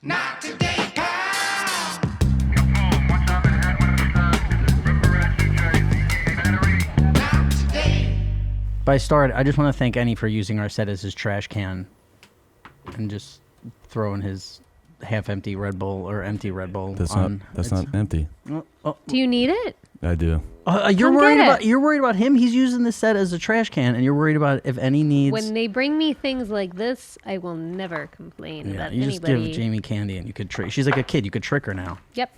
Not today, pal. Not today. By start, I just want to thank Annie for using our set as his trash can and just throwing his half-empty Red Bull or empty Red Bull on. That's not empty. Do you need it? I do. You're Come worried get about it. you're worried about him. He's using the set as a trash can, and you're worried about if Annie needs. When they bring me things like this, I will never complain Yeah, about you just anybody. give Jamie candy, and you could trick. She's like a kid. You could trick her now. Yep.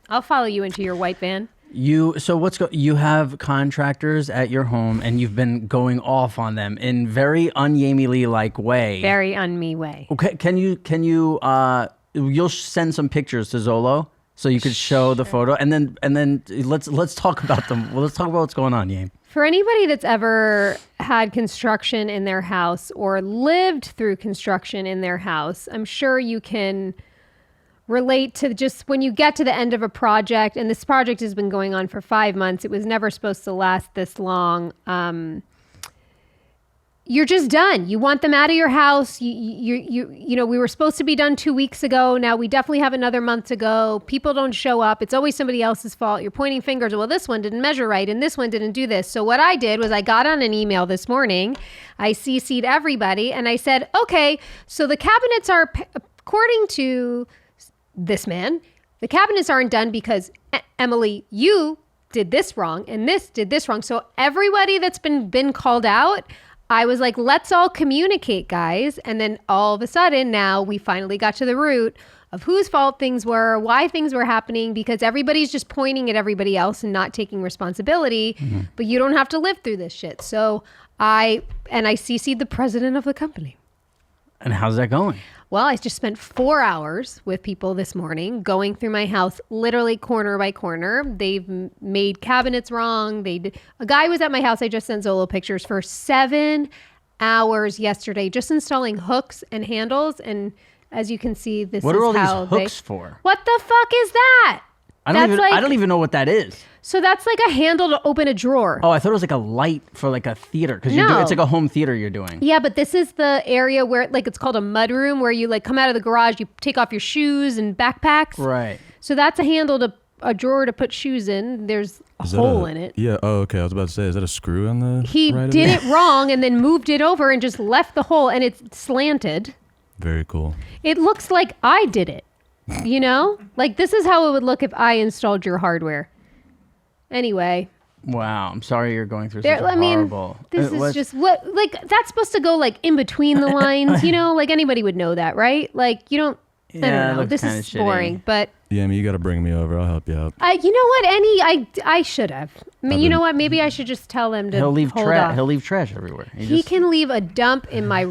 I'll follow you into your white van. You have contractors at your home, and you've been going off on them in very un-Yamie-Lee like way. Very on me way. Okay, can you you'll send some pictures to Zolo so you could show the photo, and then let's talk about them. Well, let's talk about what's going on, Yame. For anybody that's ever had construction in their house or lived through construction in their house, I'm sure you can relate to just when you get to the end of a project, and this project has been going on for 5 months. It was never supposed to last this long. You're just done. You want them out of your house. You know, we were supposed to be done 2 weeks ago. Now we definitely have another month to go. People don't show up. It's always somebody else's fault. You're pointing fingers. Well, this one didn't measure right and this one didn't do this. So what I did was I got on an email this morning. I CC'd everybody and I said, okay, so the cabinets are, according to this man, the cabinets aren't done because Emily, you did this wrong and this did this wrong. So everybody that's been called out, I was like, let's all communicate, guys. And then all of a sudden now we finally got to the root of whose fault things were, why things were happening, because everybody's just pointing at everybody else and not taking responsibility. Mm-hmm. But you don't have to live through this shit. So I CC'd the president of the company. And how's that going? Well, I just spent 4 hours with people this morning going through my house, literally corner by corner. They've made cabinets wrong. A guy was at my house. I just sent Zolo pictures for 7 hours yesterday, just installing hooks and handles. And as you can see, this what is are all how these hooks for? What the fuck is that? I don't even know what that is. So that's like a handle to open a drawer. Oh, I thought it was like a light for like a theater because it's like a home theater you're doing. Yeah, but this is the area where like it's called a mud room where you like come out of the garage, you take off your shoes and backpacks. Right. So that's a handle to a drawer to put shoes in. There's a hole in it. Yeah. Oh, okay. I was about to say, is that a screw on the? He did it wrong and then moved it over and just left the hole and it's slanted. Very cool. It looks like I did it. You know, like this is how it would look if I installed your hardware. Anyway. Wow, I'm sorry you're going through such a horrible. This is just what like that's supposed to go like in between the lines. You know, like anybody would know that, right? Like you don't. Yeah, I don't know. This is boring, but. Yeah, I mean, you got to bring me over. I'll help you out. You know what, Annie? I should have. I mean, you know what? Maybe I should just tell him to. He'll leave trash. He'll leave trash everywhere. He can leave a dump in my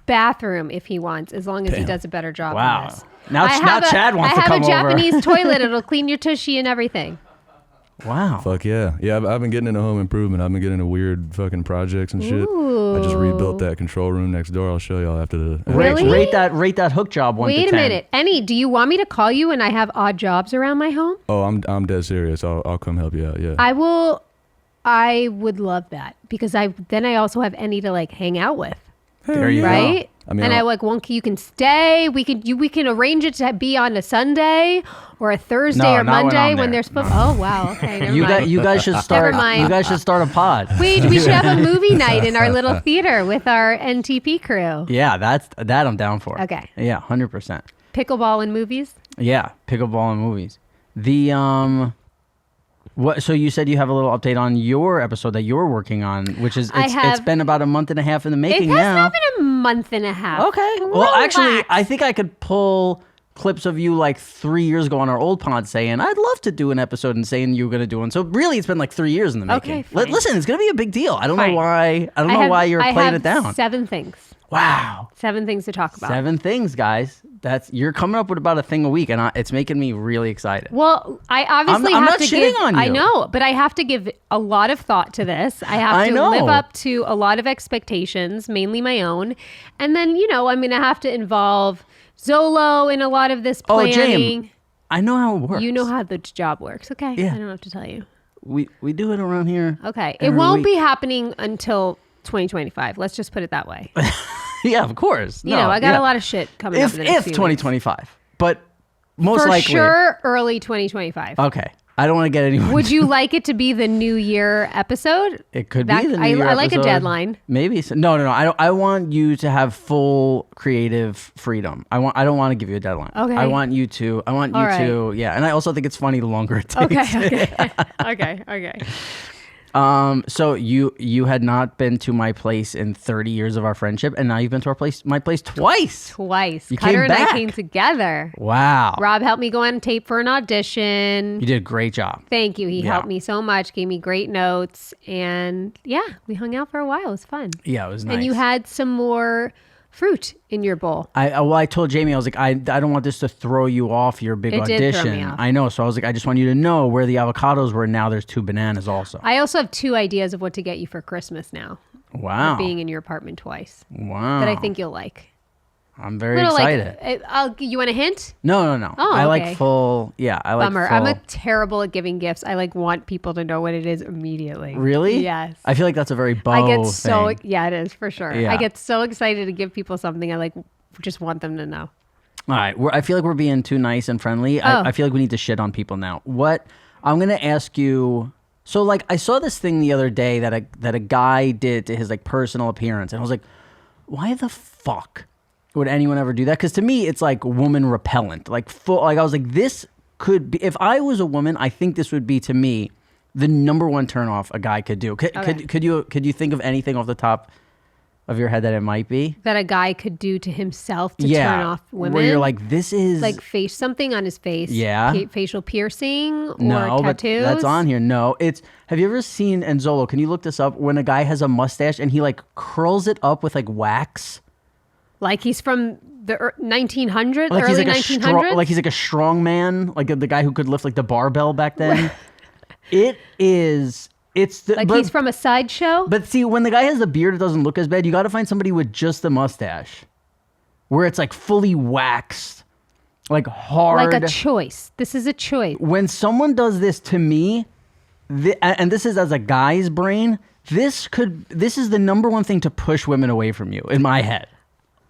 bathroom if he wants, as long as he does a better job. Wow. On this. Now Chad wants to come over. I have a Japanese toilet. It'll clean your tushy and everything. Wow. Fuck yeah. Yeah, I've been getting into home improvement. I've been getting into weird fucking projects and shit. Ooh. I just rebuilt that control room next door. I'll show y'all after the... Really? Rate that hook job 1 to 10. Wait a minute. Annie, do you want me to call you when I have odd jobs around my home? Oh, I'm dead serious. I'll come help you out, yeah. I would love that because I also have Annie to like hang out with. There you right? go. I mean, and I like you can stay. We can arrange it to be on a Sunday or a Thursday or Monday when they're supposed. Oh wow, okay. Never mind. You guys should start. Never mind. You guys should start a pod. We should have a movie night in our little theater with our NTP crew. Yeah, that I'm down for. Okay. Yeah, 100%. Pickleball in movies. Yeah, pickleball in movies. What? So you said you have a little update on your episode that you're working on, which is it's been about a month and a half in the making now. It has now. not been a month and a half. Okay. Well, actually, I think I could pull clips of you like 3 years ago on our old pod saying, I'd love to do an episode and saying you were going to do one. So really, it's been like 3 years in the making. Okay, fine. Listen, it's going to be a big deal. I don't Fine. know why. I don't know why you're playing it down. 7 things. Wow. 7 things to talk about. 7 things, guys. You're coming up with about a thing a week, and it's making me really excited. Well, I obviously I'm have not to shitting give. on you. I know, but I have to give a lot of thought to this. I have to live up to a lot of expectations, mainly my own, and then I'm going to have to involve Zolo in a lot of this planning. Oh, James, I know how it works. You know how the job works. Okay, Yeah. I don't have to tell you. We do it around here. Okay, it won't be happening until 2025. Let's just put it that way. Yeah, of course. I got a lot of shit coming up in the next few 2025. weeks. but most For likely. sure, early 2025. Okay. I don't want to get anyone. Would you like it to be the New Year episode? It could That- be the New I- Year I like a episode. deadline. Maybe. So, no. I want you to have full creative freedom. I don't want to give you a deadline. Okay. I want you to. All right. Yeah. And I also think it's funny the longer it takes. Okay. So you had not been to my place in 30 years of our friendship, and now you've been to my place twice. Twice. You Cutter came and back. I came together. Wow. Rob helped me go on tape for an audition. You did a great job. Thank you. He Yeah. helped me so much, gave me great notes, and yeah, we hung out for a while. It was fun. Yeah, it was nice. And you had some more fruit in your bowl. I told Jamie, I was like, I don't want this to throw you off your big It did throw audition. me off. I know. So I was like, I just want you to know where the avocados were. Now there's 2 bananas also. I also have 2 ideas of what to get you for Christmas now. Wow. Being in your apartment twice. Wow. That I think you'll like. I'm very Little excited. you want a hint? No. Oh, I like okay. full. Yeah, I like Bummer. full. I'm a terrible at giving gifts. I want people to know what it is immediately. Really? Yes. I feel like that's a very Bo I get so thing. yeah, it is for sure. Yeah. I get so excited to give people something. I just want them to know. All right. I feel like we're being too nice and friendly. Oh. I feel like we need to shit on people now. What I'm going to ask you. So like I saw this thing the other day that a guy did to his like personal appearance. And I was like, why the fuck would anyone ever do that? Because to me, it's like woman repellent. Like I was like, this could be, if I was a woman, I think this would be to me the number one turnoff a guy could do. Could you think of anything off the top of your head that it might be? That a guy could do to himself to turn off women. Where you're like, this is like face something on his face. Yeah. Facial piercing or no, but tattoos. that's on here. No, it's. Have you ever seen, and Zolo, can you look this up? When a guy has a mustache and he like curls it up with like wax. Like he's from the 1900s, Like early he's like 1900s. like he's like a strong man, like the guy who could lift like the barbell back then. It is. It's the, like but, he's from a sideshow. But see, when the guy has the beard, it doesn't look as bad. You got to find somebody with just the mustache, where it's like fully waxed, like hard. Like a choice. This is a choice. When someone does this to me, and this is as a guy's brain, this is the number one thing to push women away from you in my head.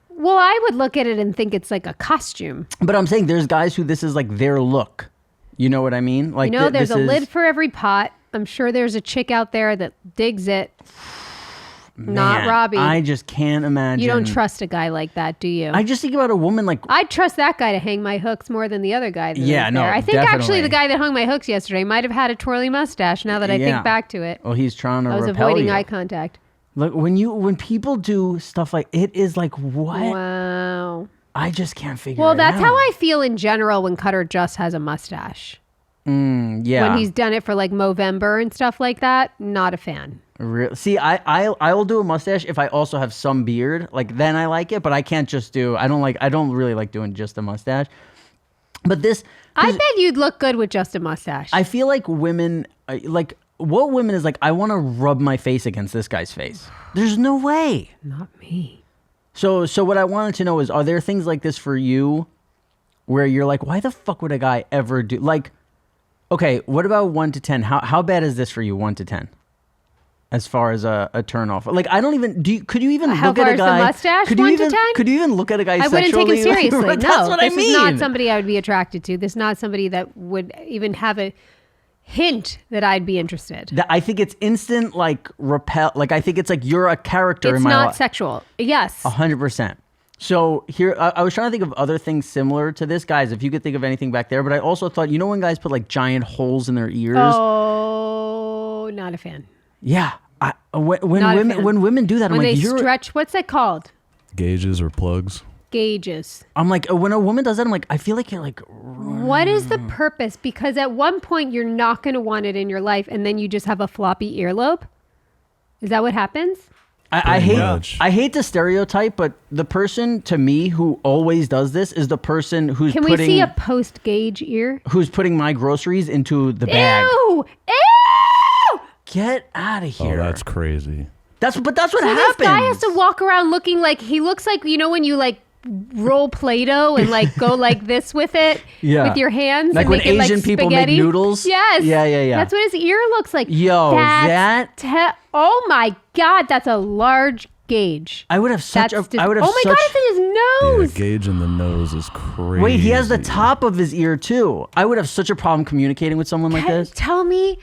Well, I would look at it and think it's like a costume. But I'm saying there's guys who this is like their look. You know what I mean? Like There's a this is, lid for every pot. I'm sure there's a chick out there that digs it. Not man, Robby. I just can't imagine. You don't trust a guy like that, do you? I just think about a woman like. I'd trust that guy to hang my hooks more than the other guy. That Yeah, is no, there. I think actually definitely. the guy that hung my hooks yesterday might have had a twirly mustache. Now that I Yeah. think back to it, Oh, he's trying to I was repel avoiding you. eye contact. Look, when people do stuff like it is like what? Wow. I just can't figure. Well, it that's out. how I feel in general when Cutter just has a mustache. Yeah. When he's done it for like Movember and stuff like that, not a fan. See, I will do a mustache if I also have some beard. Like then I like it, but I can't just do. I don't really like doing just a mustache. But this, I bet you'd look good with just a mustache. I feel like women, like what women is like. I want to rub my face against this guy's face. There's no way. Not me. So what I wanted to know is, are there things like this for you, where you're like, why the fuck would a guy ever do like? Okay, what about 1 to 10? How bad is this for you? 1 to 10. As far as a turn off, like I don't even could you even How look far at a is the guy? mustache? Could you 1 to even 10? could you even look at a guy I wouldn't take sexually? him seriously. That's No, what I this mean. is not somebody I would be attracted to. This is not somebody that would even have a hint that I'd be interested. I think it's instant like repel. Like I think it's like you're a character It's in my not life. sexual. Yes. 100%. So here, I was trying to think of other things similar to this, guys. If you could think of anything back there, but I also thought, you know, when guys put like giant holes in their ears. Oh, not a fan. Yeah. When Not a women fan. when women do that, When I'm like, they you're. stretch, what's that called? Gauges or plugs. Gauges. I'm like, when a woman does that, I'm like, I feel like you're like. What is the purpose? Because at one point you're not going to want it in your life, and then you just have a floppy earlobe. Is that what happens? I Pretty hate much. I hate the stereotype, but the person to me who always does this is the person who's Can we putting see a post gauge ear? who's putting my groceries into the bag. Ew! Ew! Get out of Oh, here. that's crazy. That's what So happens. this guy has to walk around looking like he looks like, you know, when you like roll Play-Doh and like go like this with it Yeah. with your hands. Like and when make it like Asian people make spaghetti? noodles? Yes. Yeah. That's what his ear looks like. Yo, oh my God, that's a large gauge. I would have such That's I would have oh my such. God, it's in his Yeah, nose. gauge in the nose is crazy. Wait, he has the top of his ear too. I would have such a problem communicating with someone like this. Tell me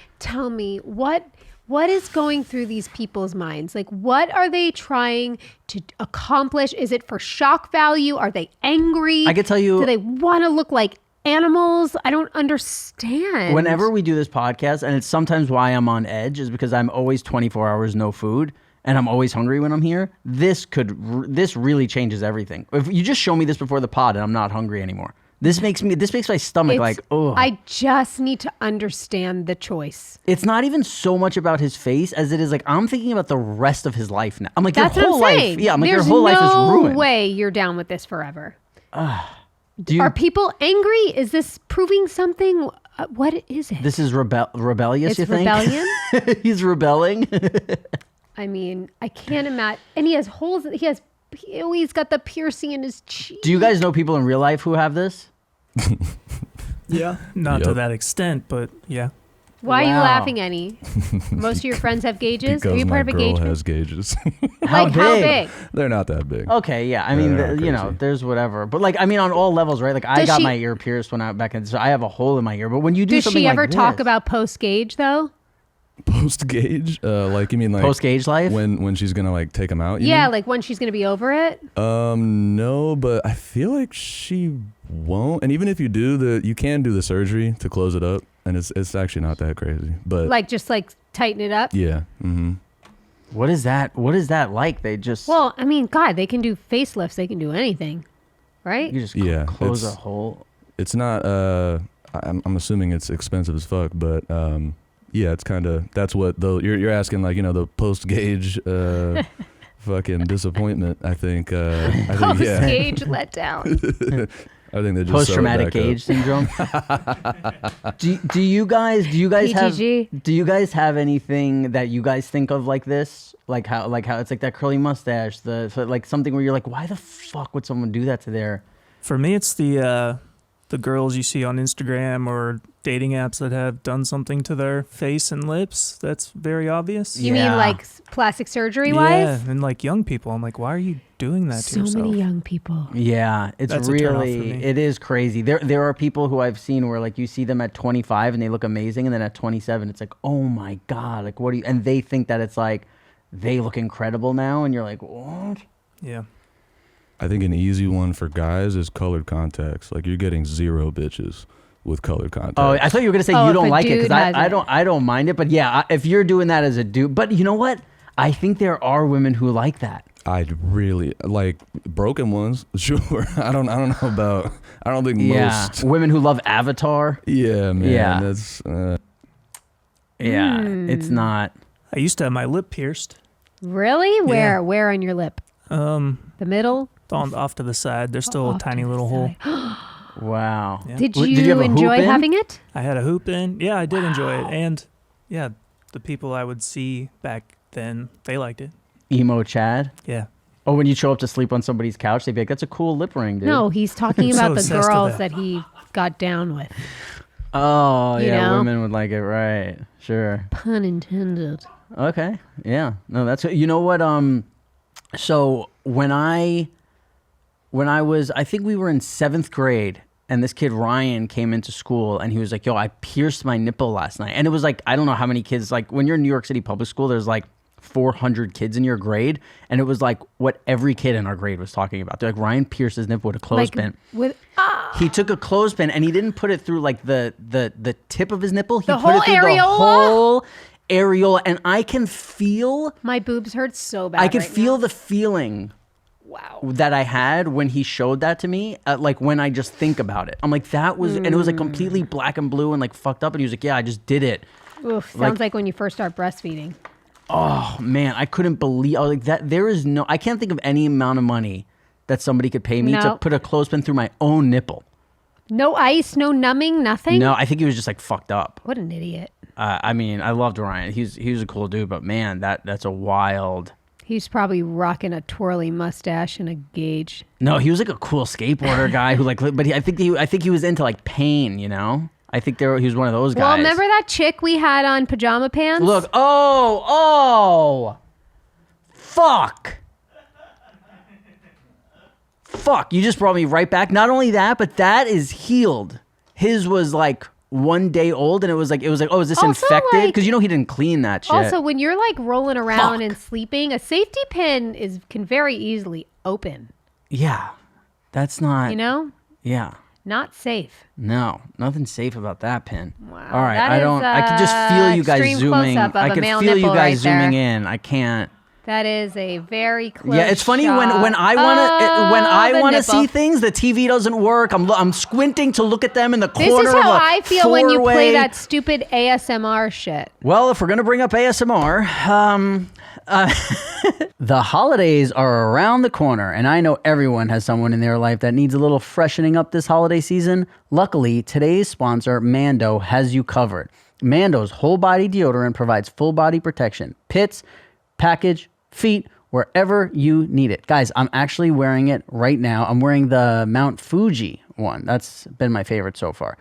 what is going through these people's minds? Like, what are they trying to accomplish? Is it for shock value? Are they angry? I could tell you- Do they want to look like animals? I don't understand. Whenever we do this podcast, and it's sometimes why I'm on edge, is because I'm always 24 hours no food, and I'm always hungry when I'm here. This really changes everything. If you just show me this before the pod, and I'm not hungry anymore. This makes my stomach like, oh. I just need to understand the choice. It's not even so much about his face as it is like I'm thinking about the rest of his life now. I'm like, That's your what whole I'm life, saying. yeah. I'm like, There's your whole life is ruined. no way you're down with this forever. Do you, Are people angry? Is this proving something? What is it? this is rebellious. It's you think? rebellion? He's rebelling. I mean, I can't imagine. And he has holes. He's got the piercing in his cheek. Do you guys know people in real life who have this? Yeah. Not to Yep. that extent, but yeah. Why are you Wow. laughing, Annie? Most of your friends have gauges. Because Are you my part of a girl gauge? has gauges. How Like how big? big? They're not that big. Okay, yeah. I mean, they're not you know, crazy. there's whatever. But like, I mean, on all levels, right? Like, I Does got she- my ear pierced when I back in, so I have a hole in my ear. But when you do Does something she ever like talk this- about post gauge though? Post gauge? Like you mean like post gauge life? when she's gonna like take them out? You Yeah, mean? like when she's gonna be over it. No, but I feel like she won't. And even if you do you can do the surgery to close it up, and it's actually not that crazy. But Like just like tighten it up. yeah, What is that? What is that like? They just Well, I mean, God, they can do facelifts. They can do anything, right? you just Yeah, close a it's- hole. it's not. I'm assuming it's expensive as fuck, but yeah, it's kind of that's what though you're asking like the post gauge fucking disappointment. I think. I think Post yeah. gauge letdown. I think they just Post sew it traumatic back gauge up. syndrome. do you guys have PGG? do you guys have anything that you guys think of like this? Like how it's like that curly mustache, like something where you're like, why the fuck would someone do that to their For me, it's the girls you see on Instagram or dating apps that have done something to their face and lips. That's very obvious. You Yeah. mean like plastic surgery wise? Yeah, and like young people. I'm like, why are you doing that to So yourself? many young people. Yeah, it's That's a turnoff for really me. it is crazy. There are people who I've seen where like you see them at 25 and they look amazing, and then at 27 it's like, oh my god, like what do you? And they think that it's like they look incredible now, and you're like, what? Yeah. I think an easy one for guys is colored contacts. Like you're getting 0 bitches with colored contacts. Oh, I thought you were gonna say Oh, you if don't a like it dude because has I it. don't mind it, but yeah, if you're doing that as a dude, but you know what? I think there are women who like that. I'd really like broken ones. Sure. I don't know about. I don't think Yeah, most. women who love Avatar. Yeah, man. Yeah. That's. Yeah, Hmm. it's not. I used to have my lip pierced. Really? Where? Where on your lip? The middle? Off to the side. There's still a Off to tiny the little hole. Wow. Yeah. Did Did you, you have a hoop enjoy in? having it? I had a hoop in. Yeah, I did enjoy it. And yeah, the people I would see back then, they liked it. Emo Chad. Yeah. Oh, when you show up to sleep on somebody's couch, they'd be like, "That's a cool lip ring, dude." No, he's talking So about the obsessed with girls that. that he got down with. Oh, You yeah, know? women would like it, right? Sure. Pun intended. Okay. Yeah. No, that's you know what? So when I was, I think we were in 7th grade, and this kid Ryan came into school, and he was like, "Yo, I pierced my nipple last night," and it was like, I don't know how many kids. Like when you're in New York City public school, there's like 400 kids in your grade, and it was like what every kid in our grade was talking about. They're like, Ryan pierced his nipple with a clothespin. With He took a clothespin and he didn't put it through like the tip of his nipple. He The put whole it through areola? the whole areola, and I can feel. my boobs hurt so bad. I could right feel now. the feeling Wow. that I had when he showed that to me. Like when I just think about it, I'm like, that was, and it was like completely black and blue and like fucked up. And he was like, "Yeah, I just did it." Oof, sounds like when you first start breastfeeding. Oh man, I couldn't believe. I was like, that. There is no. I can't think of any amount of money that somebody could pay me to No. put a clothespin through my own nipple. No ice, no numbing, nothing? No, I think he was just like fucked up. What an idiot. I mean, I loved Ryan. He was a cool dude, but man, that's a wild. He's probably rocking a twirly mustache and a gauge. No, he was like a cool skateboarder guy who like, but I think he was into like pain, you know. I think he was one of those guys. Well, remember that chick we had on pajama pants? Look, fuck. fuck, you just brought me right back. Not only that, but that is healed. His was like 1 day old, and it was like, oh, is this Also, infected? like- Because you know he didn't clean that shit. Also, when you're like rolling around Fuck. and sleeping, a safety pin can very easily open. Yeah, that's not. You know, Yeah. not safe. No, nothing safe about that pin. Wow, All right, that I is, don't. I could just feel you guys extreme zooming. close-up of I a could male feel you nipple guys right zooming there. in. I can't. That is a very close. Yeah, it's funny shot when I of the want to nipple. see things, the TV doesn't work. I'm squinting to look at them in the This corner is of how a I feel when you play four-way- that stupid ASMR shit. Well, if we're gonna bring up ASMR, the holidays are around the corner, and I know everyone has someone in their life that needs a little freshening up this holiday season. Luckily, today's sponsor, Mando, has you covered. Mando's whole body deodorant provides full body protection, pits, package, feet, wherever you need it. Guys, I'm actually wearing it right now. I'm wearing the Mount Fuji one. That's been my favorite so far.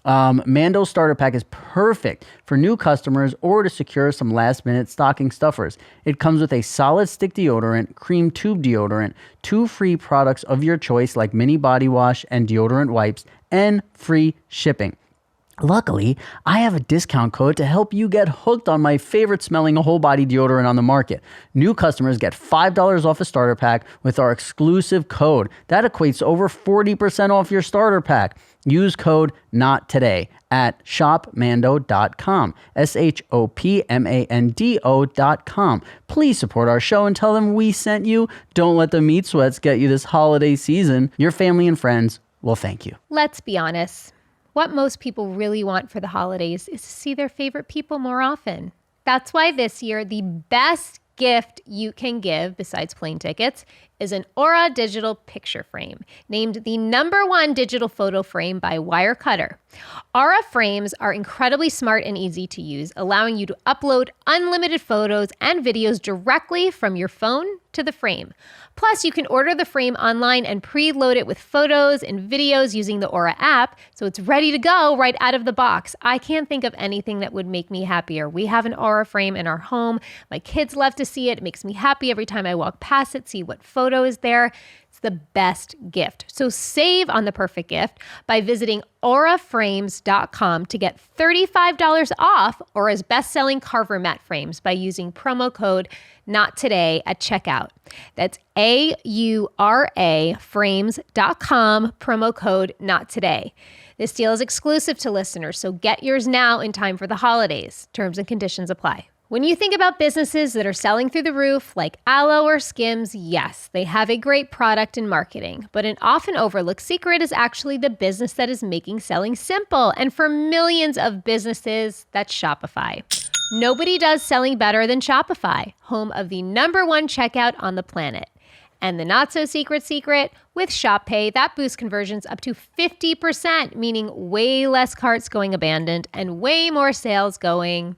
Mando's starter pack is perfect for new customers or to secure some last minute stocking stuffers. It comes with a solid stick deodorant, cream tube deodorant, 2 free products of your choice like mini body wash and deodorant wipes, and free shipping. Luckily, I have a discount code to help you get hooked on my favorite smelling whole body deodorant on the market. New customers get $5 off a starter pack with our exclusive code. That equates to over 40% off your starter pack. Use code NOTTODAY at shopmando.com. shopmando.com. Please support our show and tell them we sent you. Don't let the meat sweats get you this holiday season. Your family and friends will thank you. Let's be honest. What most people really want for the holidays is to see their favorite people more often. That's why this year, the best gift you can give, besides plane tickets, is an Aura digital picture frame, named the #1 digital photo frame by Wirecutter. Aura frames are incredibly smart and easy to use, allowing you to upload unlimited photos and videos directly from your phone to the frame. Plus, you can order the frame online and preload it with photos and videos using the Aura app, so it's ready to go right out of the box. I can't think of anything that would make me happier. We have an Aura frame in our home. My kids love to see it. It makes me happy every time I walk past it, see what photo is there. It's the best gift. So save on the perfect gift by visiting auraframes.com to get $35 off Aura's best-selling carver mat frames by using promo code NOTTODAY at checkout. That's AURA frames.com, promo code NOTTODAY. This deal is exclusive to listeners, so get yours now in time for the holidays. Terms and conditions apply. When you think about businesses that are selling through the roof, like Aloe or Skims, yes, they have a great product and marketing, but an often overlooked secret is actually the business that is making selling simple. And for millions of businesses, that's Shopify. Nobody does selling better than Shopify, home of the #1 checkout on the planet. And the not so secret, with Shop Pay, that boosts conversions up to 50%, meaning way less carts going abandoned and way more sales going.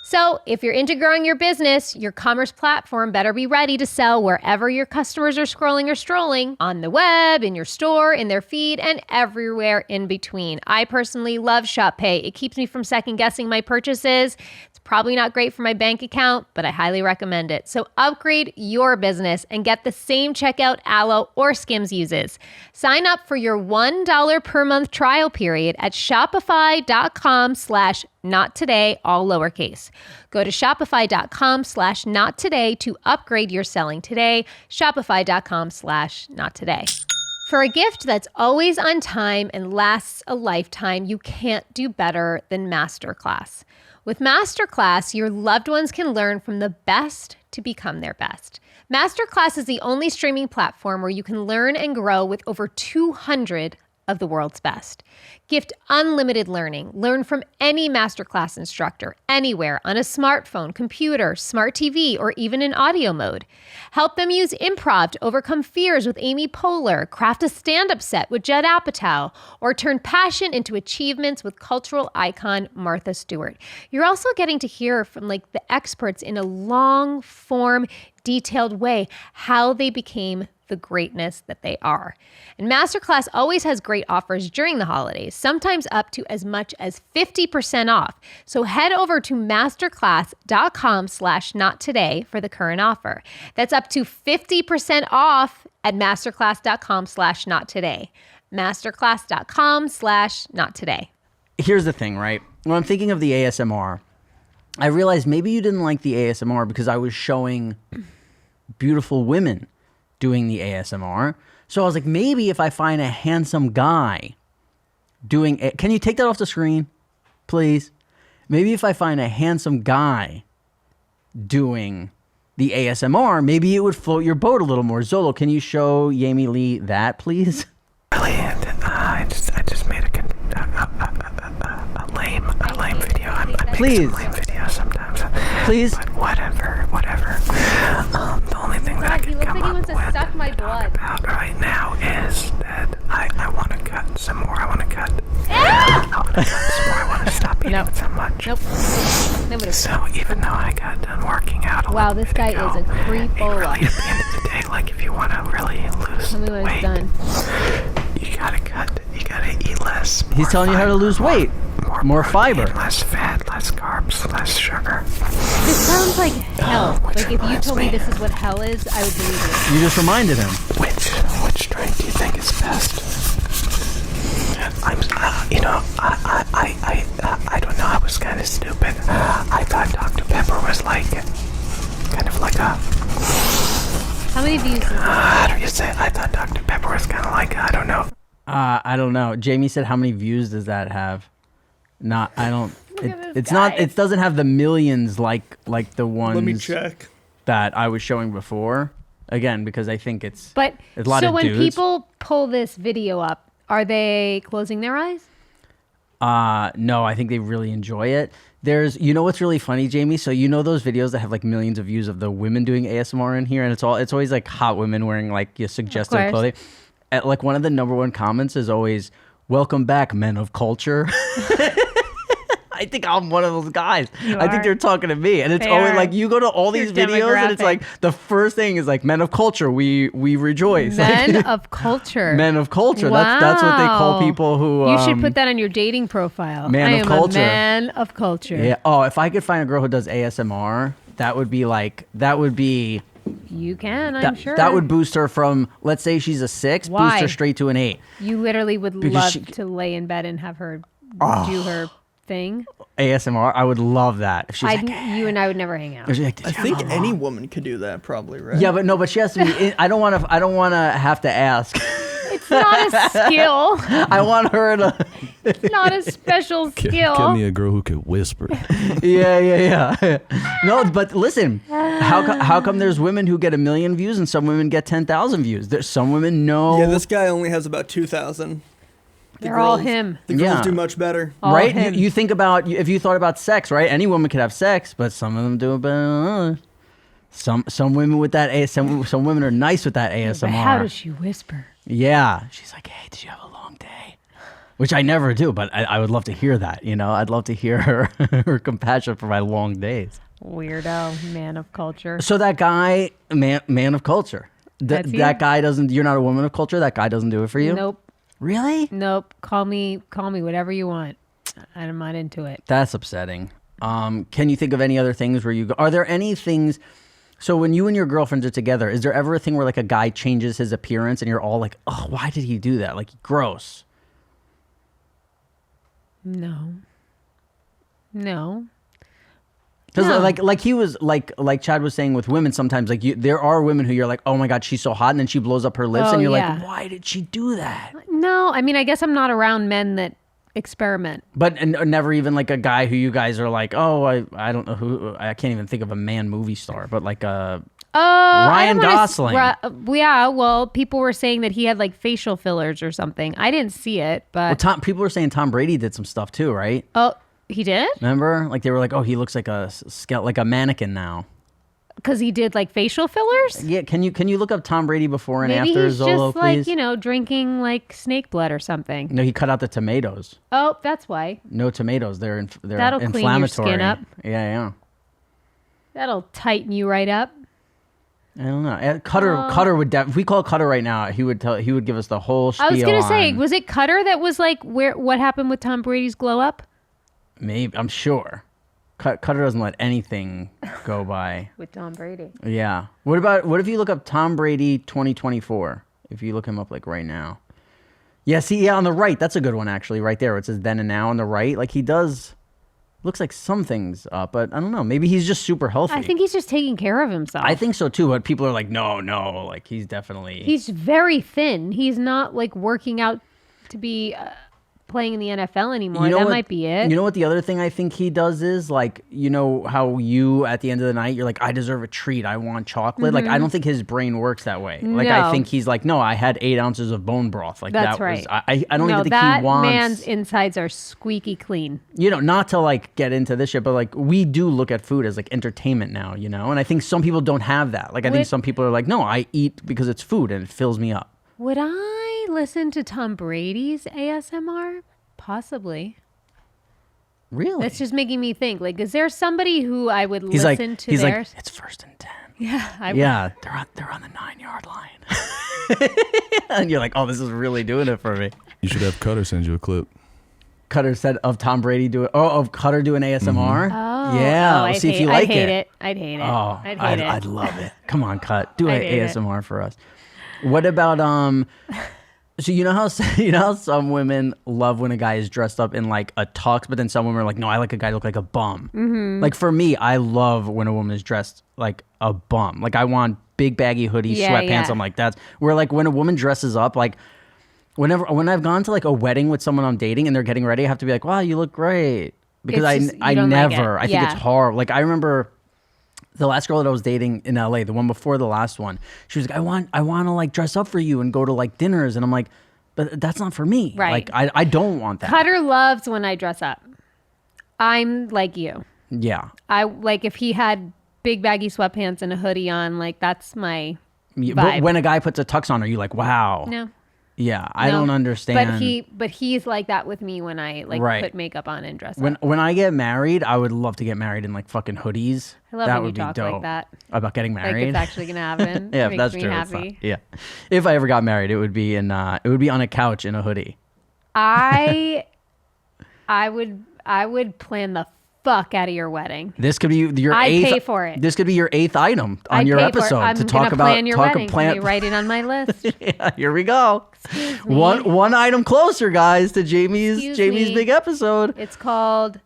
So if you're into growing your business, your commerce platform better be ready to sell wherever your customers are scrolling or strolling, on the web, in your store, in their feed, and everywhere in between. I personally love Shop Pay. It keeps me from second guessing my purchases. It's probably not great for my bank account, but I highly recommend it. So upgrade your business and get the same checkout Aloe or Skims uses. Sign up for your $1 per month trial period at shopify.com/nottoday, all lowercase. Go to shopify.com/nottoday to upgrade your selling today. Shopify.com/nottoday. For a gift that's always on time and lasts a lifetime, you can't do better than Masterclass. With Masterclass, your loved ones can learn from the best to become their best. Masterclass is the only streaming platform where you can learn and grow with over 200 of the world's best. Gift unlimited learning. Learn from any Masterclass instructor, anywhere, on a smartphone, computer, smart TV, or even in audio mode. Help them use improv to overcome fears with Amy Poehler, craft a stand-up set with Judd Apatow, or turn passion into achievements with cultural icon Martha Stewart. You're also getting to hear from the experts in a long-form, detailed way how they became the greatness that they are. And Masterclass always has great offers during the holidays, sometimes up to as much as 50% off. So head over to masterclass.com/nottoday for the current offer. That's up to 50% off at masterclass.com/nottoday. Masterclass.com/nottoday. Here's the thing, right? When I'm thinking of the ASMR, I realized maybe you didn't like the ASMR because I was showing beautiful women doing the ASMR. So I was like, maybe if I find a handsome guy doing it, can you take that off the screen, please? Maybe if I find a handsome guy doing the ASMR, maybe it would float your boat a little more. Zolo, can you show Yamie-Lee that, please? Really, I just made a lame video. I make Please. some lame videos sometimes. Please. But whatever. The only thing that I God, he can looks come like he up wants to with suck my and talk blood. about right now is that I want to cut some more. I want to cut. I want to cut some more. I want to stop eating so much. Nope. Nobody. So even though I got done working out a Wow, little this bit guy ago, is a creepola. really at the end of the day, like if you want to really lose Tell me when weight, it's done. you gotta cut. You gotta eat less. He's more telling you how to fiber, lose weight. More protein, fiber. less fat, less carbs, less sugar. This sounds like hell. Which Like if you reminds told me me- this is what hell is, I would believe it. You just reminded him. Which drink do you think is best? I don't know. I was kind of stupid. I thought Dr. Pepper was like, kind of like a. How many views is How this? do you say? I thought Dr. Pepper was kind of like, I don't know. I don't know. Jamie said, how many views does that have? Not, I don't. at this It's guy. not. It doesn't have the millions like the ones Let me check. that I was showing before. Again, because I think it's. But There's a lot so of when dudes. people pull this video up, are they closing their eyes? No, I think they really enjoy it. There's, you know what's really funny, Jamie? So you know those videos that have like millions of views of the women doing ASMR in here, and it's always like hot women wearing like suggestive course. clothing. Like one of the number one comments is always, "Welcome back, men of culture." I think I'm one of those guys. You I think are. they're talking to me, and it's They always are. like you go to all Your these videos, and it's demographic. like the first thing is like men of culture. We rejoice. Men Like, of culture. men of culture. That's what they call Wow. people who. You should put that on your dating profile. man I of am culture. a man of culture. Yeah. Oh, if I could find a girl who does ASMR, that would be You can, I'm sure. that would boost her from, let's say she's a 6, boost Why? her straight to an 8. You literally would Because love she- to lay in bed and have her do her thing. ASMR, I would love that. If she's I'd, like, you and I would never hang out. if she's like, I think any woman could do that, probably, right? yeah, but she has to be. I don't want to have to ask. It's not a skill. I want her to. It's not a special skill. Give me a girl who could whisper. Yeah. No, but listen, how come there's women who get 1 million views and some women get 10,000 views? There's some women know. Yeah, this guy only has about 2,000. They're all him. The girls Yeah. do much better. All right? him. You think about, if you thought about sex, right? Any woman could have sex, but some of them do it better. Some women with that some women are nice with that ASMR. But how does she whisper? Yeah, she's like, "Hey, did you have a long day?" Which I never do, but I would love to hear that. You know, I'd love to hear her compassion for my long days. Weirdo, man of culture. So that guy, man of culture, That's you? that guy doesn't. You're not a woman of culture. That guy doesn't do it for you. Nope. Really? Nope. Call me whatever you want. I'm not into it. That's upsetting. Can you think of any other things where you go? Are there any things? So when you and your girlfriends are together, is there ever a thing where like a guy changes his appearance and you're all like, "Oh, why did he do that? Like, gross." No. Because No. like he was like Chad was saying with women, sometimes like there are women who you're like, "Oh my God, she's so hot," and then she blows up her lips, Oh, and you're yeah. like, "Why did she do that?" No, I mean, I guess I'm not around men that experiment. But and never even like a guy who you guys are like, "Oh, I don't know who, I can't even think of a man movie star," but like a Ryan Gosling. Yeah, well, people were saying that he had like facial fillers or something. I didn't see it, but people were saying Tom Brady did some stuff too, right? oh, he did? Remember? Like they were like, "Oh, he looks like a like a mannequin now." Because he did like facial fillers? Yeah, can you look up Tom Brady before and Maybe after he's Zolo, just like, please? drinking like snake blood or something. No, he cut out the tomatoes. Oh, that's why. No tomatoes. They're That'll clean your inflammatory. skin up. Yeah. That'll tighten you right up. I don't know. Cutter would if we call Cutter right now, he would give us the whole spiel. I was gonna say, on- was it Cutter that was like what happened with Tom Brady's glow up? Maybe, I'm sure. Cutter doesn't let anything go by. With Tom Brady. Yeah. What if you look up Tom Brady 2024? If you look him up like right now. Yeah, see, on the right, that's a good one actually, right there. It says then and now on the right. Like he does, looks like some things up, but I don't know. Maybe he's just super healthy. I think he's just taking care of himself. I think so too, but people are like, no, like he's definitely. He's very thin. He's not like working out to be playing in the NFL anymore. You know that what- might be it. You know what the other thing I think he does is like, you know how you at the end of the night you're like, I deserve a treat, I want chocolate. Like I don't think his brain works that way. Like I No. think he's like, no, I had 8 ounces of bone broth. Like That's that right. was I don't even think that he wants man's insides are squeaky clean. you know, not to like get into this shit, but like we do look at food as like entertainment now, you know? And I think some people don't have that. Like I think Would- some people are like, no, I eat because it's food and it fills me up. Would I listen to Tom Brady's ASMR? Possibly. Really? That's just making me think. Like, is there somebody who I would he's listen like, to he's theirs? like, it's 1st and 10. Yeah, Yeah, they're on the 9-yard line. And you're like, oh, this is really doing it for me. You should have Cutter send you a clip. Cutter said of Tom Brady of Cutter doing ASMR. Oh, Yeah, I'd see if hate- you like I'd hate it. it. I'd hate it. Oh, I'd hate it. I'd love it. Come on, Cut. Do an I'd hate it. ASMR for us. What about So you know how some women love when a guy is dressed up in like a tux, but then some women are like, no, I like a guy to look like a bum. Mm-hmm. Like for me, I love when a woman is dressed like a bum. Like I want big baggy hoodies, Yeah, sweatpants. yeah. I'm like that's where like when a woman dresses up, like when I've gone to like a wedding with someone I'm dating and they're getting ready, I have to be like, wow, you look great because It's just- you I don't like never. it. I think Yeah. it's horrible. Like I remember. The last girl that I was dating in LA, the one before the last one, she was like, I want to like dress up for you and go to like dinners. And I'm like, but that's not for me. Right. Like, I don't want that. Cutter loves when I dress up. I'm like you. Yeah. I like if he had big baggy sweatpants and a hoodie on, like that's my But vibe. when a guy puts a tux on, are you like, wow? no. Yeah. I No. don't understand. But he's like that with me when I like Right. put makeup on and dress when up. I get married, I would love to get married in like fucking hoodies. I love that when would you be talk dope. like that. About getting Like married. it's actually gonna happen. Yeah, It if that's makes me true. It's happy. fine. Yeah. If I ever got married, it would be on a couch in a hoodie. I would plan the fuck out of your wedding. This could be your I'd eighth. pay for it. This could be your 8th item on I'd your pay for it. episode I'm to gonna talk about plan your wedding. plan. Let me write it on my list. Yeah, here we go. me. One item closer, guys, to Jamie's Excuse me. big episode. It's called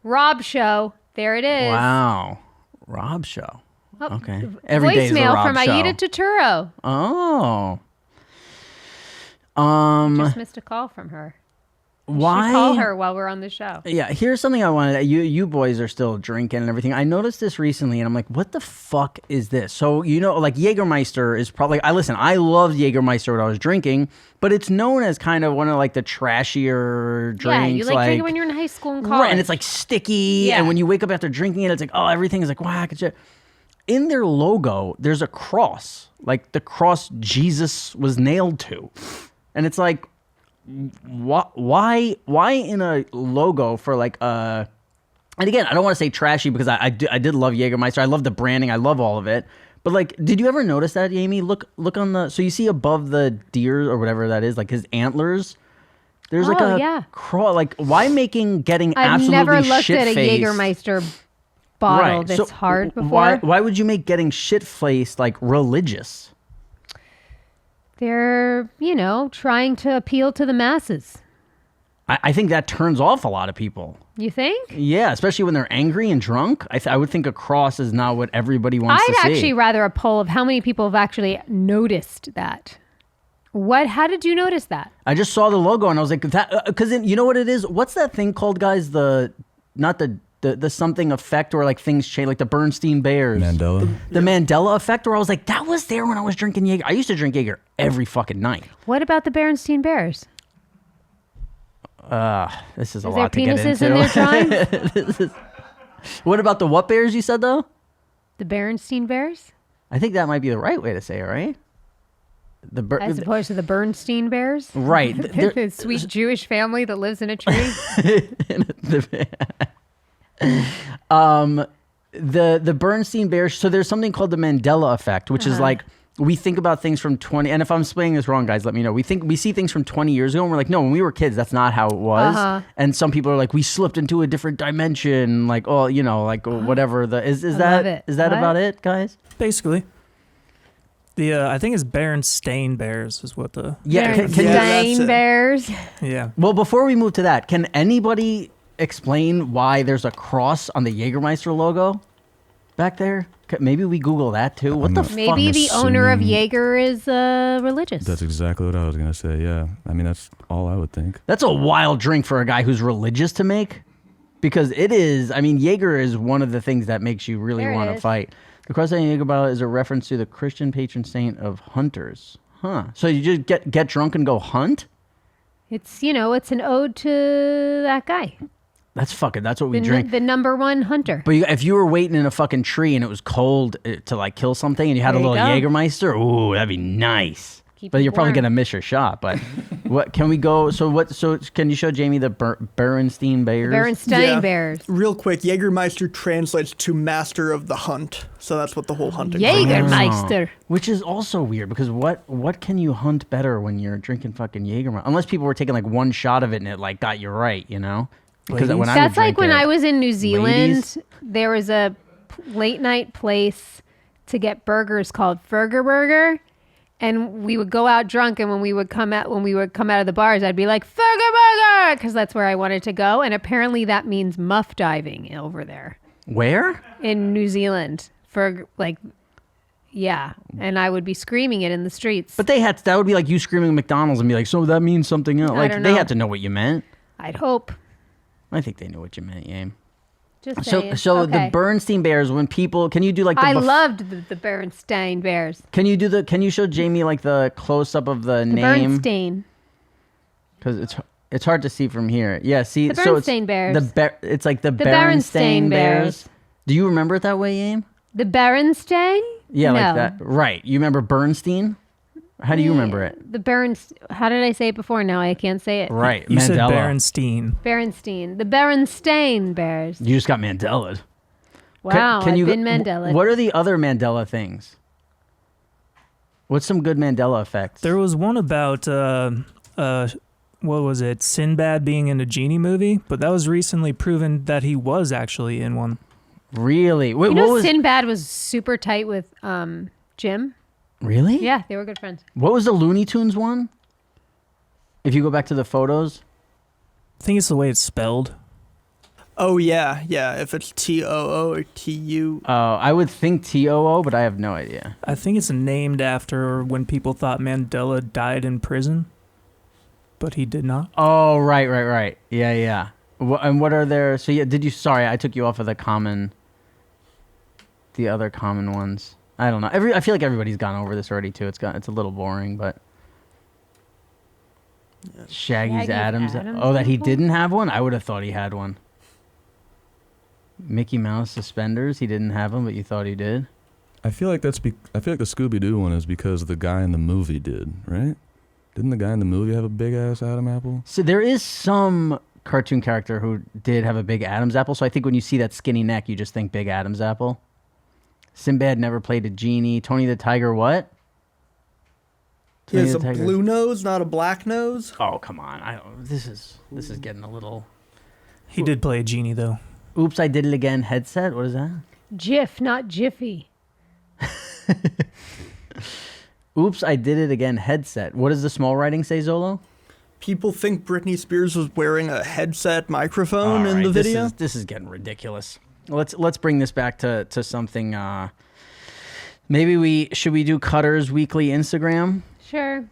Rob Show. There it is. Wow, Rob show. Oh, Okay, every day is a voicemail Rob from show. Aida Totoro. Oh, Just missed a call from her. why? Should call her while we're on the show. Yeah, here's something I wanted. You boys are still drinking and everything. I noticed this recently, and I'm like, what the fuck is this? So like Jägermeister is probably. I loved Jägermeister when I was drinking, but it's known as kind of one of like the trashier drinks. Yeah, you like drink it when you're in high school and college. Right, and it's like sticky, Yeah. and when you wake up after drinking it, it's like, oh, everything is like whack and shit. In their logo, there's a cross, like the cross Jesus was nailed to, and it's like, why in a logo for like and again, I don't want to say trashy because I did love Jägermeister. I love the branding. I love all of it. But like, did you ever notice that, Yamie? Look on the, so you see above the deer or whatever that is, like his antlers. There's like Oh, a yeah. crawl. Like, why getting I've absolutely never looked at a shit-faced? Jägermeister bottle Right. this So hard before. Why would you make getting shit-faced like religious? They're, trying to appeal to the masses. I think that turns off a lot of people. You think? Yeah, especially when they're angry and drunk. I would think a cross is not what everybody wants I'd to see. actually rather a poll of how many people have actually noticed that. How did you notice that? I just saw the logo and I was like, that because you know what it is? What's that thing called, guys? Not the something effect where like things change, like the Bernstein Bears. Mandela. The Mandela Effect, where I was like, that was there when I was drinking Jaeger. I used to drink Jaeger every fucking night. What about the Bernstein Bears? This is a Is there lot to get penises into. in their drawings? What about the what bears you said though? The Bernstein Bears? I think that might be the right way to say it, right? As opposed to the Bernstein Bears? Right. The sweet Jewish family that lives in a tree? the Bernstein Bears. So there's something called the Mandela Effect, which is like we think about things from 20. And if I'm explaining this wrong, guys, let me know. We see things from 20 years ago, and we're like, no, when we were kids, that's not how it was. And some people are like, we slipped into a different dimension, like whatever. Is that about it, guys? Basically. I think it's Berenstain Bears is what the... Berenstain Bears. Yeah. Well, before we move to that, can anybody explain why there's a cross on the Jägermeister logo back there? Maybe we Google that too. What the fuck? Maybe the owner of Jaeger is religious. That's exactly what I was going to say, yeah. I mean, that's all I would think. That's a wild drink for a guy who's religious to make. Because it is, I mean, Jaeger is one of the things that makes you really want to fight. The cross on Jaeger bottle is a reference to the Christian patron saint of hunters. Huh. So you just get drunk and go hunt? It's, it's an ode to that guy. That's what we drink. The number one hunter. But if you were waiting in a fucking tree and it was cold to like kill something and you had a little Jägermeister, ooh, that'd be nice. But you're probably gonna miss your shot. But what can we go? So can you show Jamie the Berenstain Bears? Berenstain Bears. Real quick, Jägermeister translates to master of the hunt. So that's what the whole hunting. Jägermeister. Which is also weird because what can you hunt better when you're drinking fucking Jägermeister? Unless people were taking like one shot of it and it like got you right, Because that's like when I was in New Zealand, there was a late night place to get burgers called Ferger Burger. And we would go out drunk, and when we would come out of the bars, I'd be like, Ferger Burger, because that's where I wanted to go. And apparently that means muff diving over there. Where? In New Zealand. Yeah. And I would be screaming it in the streets. But that would be like you screaming at McDonald's and be like, so that means something else. Like they had to know what you meant. I'd hope. I think they knew what you meant, Yame. Just saying. So the Bernstein Bears, when people, can you do like the... I loved the Berenstain Bears. Can you show Jamie like the close-up of the name? Bernstein. Because it's hard to see from here. Yeah, see, the Bernstein Bears. It's like the Berenstain Bears. Do you remember it that way, Yame? The Berenstain? Yeah, no. like that. Right. You remember Bernstein? How do you remember it? How did I say it before? Now I can't say it. Right. You Mandela. said Berenstein. Berenstein. The Berenstain Bears. You just got Mandela'd. Wow, I've been Mandela. What are the other Mandela things? What's some good Mandela effects? There was one about, what was it? Sinbad being in a genie movie, but that was recently proven that he was actually in one. Really? Wait, Sinbad was super tight with Jim. Really? Yeah, they were good friends. What was the Looney Tunes one? If you go back to the photos. I think it's the way it's spelled. Oh, yeah. If it's T-O-O or T-U. Oh, I would think T-O-O, but I have no idea. I think it's named after when people thought Mandela died in prison, but he did not. Oh, right. Yeah. And what are there? So, yeah, sorry, I took you off of the other common ones. I don't know. I feel like everybody's gone over this already, too. It's a little boring, but... Shaggy's Adams. Oh, that he didn't have one? I would have thought he had one. Mickey Mouse suspenders. He didn't have them, but you thought he did. I feel like the Scooby-Doo one is because the guy in the movie did, right? Didn't the guy in the movie have a big-ass Adam apple? So there is some cartoon character who did have a big Adam's apple, so I think when you see that skinny neck, you just think big Adam's apple. Sinbad never played a genie. Tony the Tiger, what? He has a blue nose, not a black nose. Oh, come on. This is getting a little... He did play a genie, though. Oops, I Did It Again headset? What is that? Jif, not Jiffy. Oops, I Did It Again headset. What does the small writing say, Zolo? People think Britney Spears was wearing a headset microphone in the video. This is getting ridiculous. Let's bring this back to something. Maybe should we do Cutter's weekly Instagram? Sure.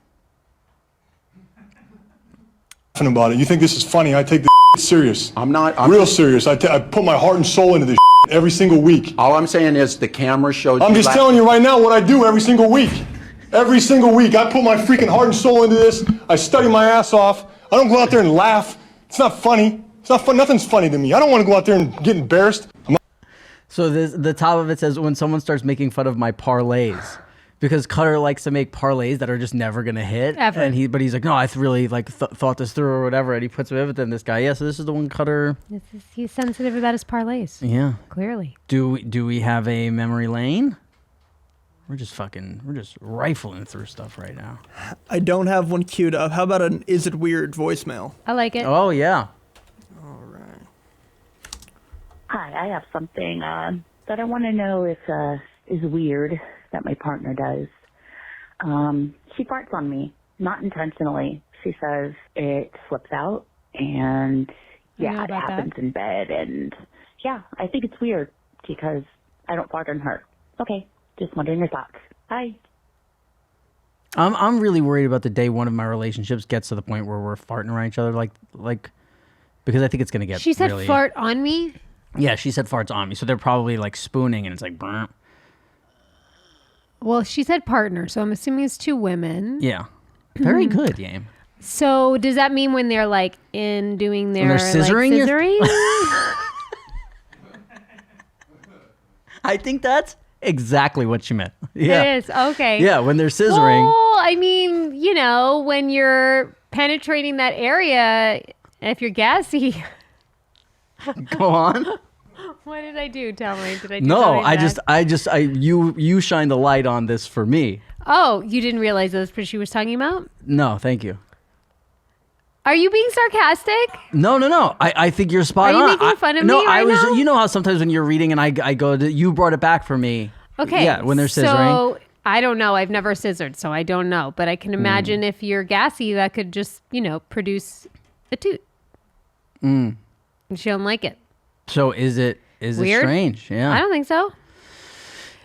About it. You think this is funny? I take this serious. I'm not. Real serious. I put my heart and soul into this every single week. All I'm saying is the camera showed. I'm just telling you right now what I do every single week. Every single week, I put my freaking heart and soul into this. I study my ass off. I don't go out there and laugh. It's not funny. It's not fun. Nothing's funny to me. I don't want to go out there and get embarrassed. So the top of it says, when someone starts making fun of my parlays, because Cutter likes to make parlays that are just never gonna hit. Ever. And he's like, no, I really like thought this through or whatever, and he puts everything in this guy. Yeah, so this is the one Cutter. He's sensitive about his parlays. Yeah. Clearly. Do we have a memory lane? We're just rifling through stuff right now. I don't have one queued up. How about an "Is it weird" voicemail? I like it. Oh yeah. All right. Hi, I have something that I want to know if is weird that my partner does. She farts on me, not intentionally. She says it slips out, and yeah, it happens in bed, and yeah, I think it's weird because I don't fart on her. Okay, just wondering your thoughts. Bye. I'm really worried about the day one of my relationships gets to the point where we're farting around each other, like because I think it's gonna get. She said really, fart on me. Yeah, she said farts on me, so they're probably like spooning, and it's like. Brr. Well, she said partner, so I'm assuming it's two women. Yeah, very good, Yame. So does that mean when they're like in doing their when they're scissoring? Like, scissoring? I think that's exactly what she meant. Yeah. It is okay. Yeah, when they're scissoring. Well, I mean, when you're penetrating that area, if you're gassy. Go on. What did I do? Tell me. Did I do No, something bad? you shine the light on this for me. Oh, you didn't realize that's what she was talking about? No, thank you. Are you being sarcastic? No. I think you're spot on. Are you making fun of me I right was. now? You know how sometimes when you're reading and I go, you brought it back for me. Okay. Yeah, when they're scissoring. So I don't know. I've never scissored, so I don't know. But I can imagine if you're gassy, that could just, produce a toot. And she don't like it. So is it Weird? strange? Yeah. I don't think so.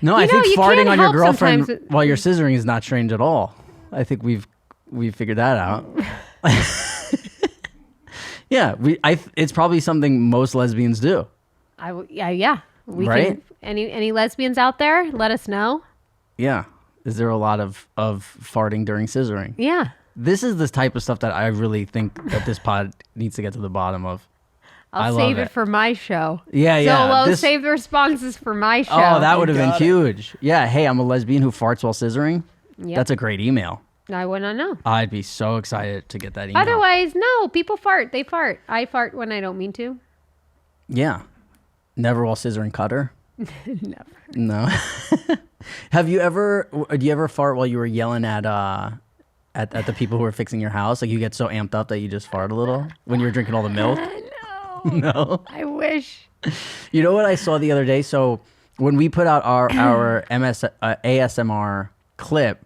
No, I think you farting can't on your help girlfriend sometimes while you're scissoring is not strange at all. I think we've figured that out. Yeah, it's probably something most lesbians do. Yeah. We Right? can, any lesbians out there? Let us know. Yeah. Is there a lot of farting during scissoring? Yeah. This is the type of stuff that I really think that this pod needs to get to the bottom of. I'll save it for my show. Yeah. Solo, save the responses for my show. Oh, that would have been huge. Yeah. Hey, I'm a lesbian who farts while scissoring. Yep. That's a great email. I would not know. I'd be so excited to get that email. Otherwise, no. People fart. They fart. I fart when I don't mean to. Yeah. Never while scissoring Cutter? Never. No. Do you ever fart while you were yelling at the people who were fixing your house? Like you get so amped up that you just fart a little when you're drinking all the milk? No. I wish. You know what I saw the other day? So when we put out our ASMR clip,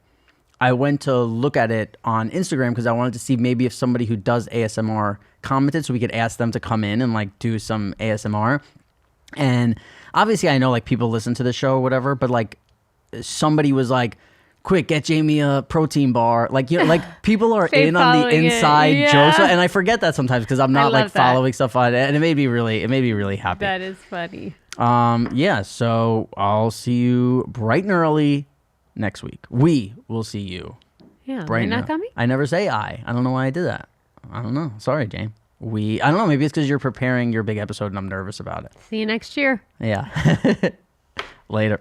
I went to look at it on Instagram because I wanted to see maybe if somebody who does ASMR commented so we could ask them to come in and like do some ASMR. And obviously I know like people listen to the show or whatever, but like somebody was like, quick, get Jamie a protein bar. Like, like people are in on the inside jokes. And I forget that sometimes because I'm not like following stuff on it. And it made me really happy. That is funny. Yeah, so I'll see you bright and early next week. We will see you. Yeah, bright you're and not early. coming? I never say I. I don't know why I did that. I don't know. Sorry, James. I don't know. Maybe it's because you're preparing your big episode and I'm nervous about it. See you next year. Yeah. Later.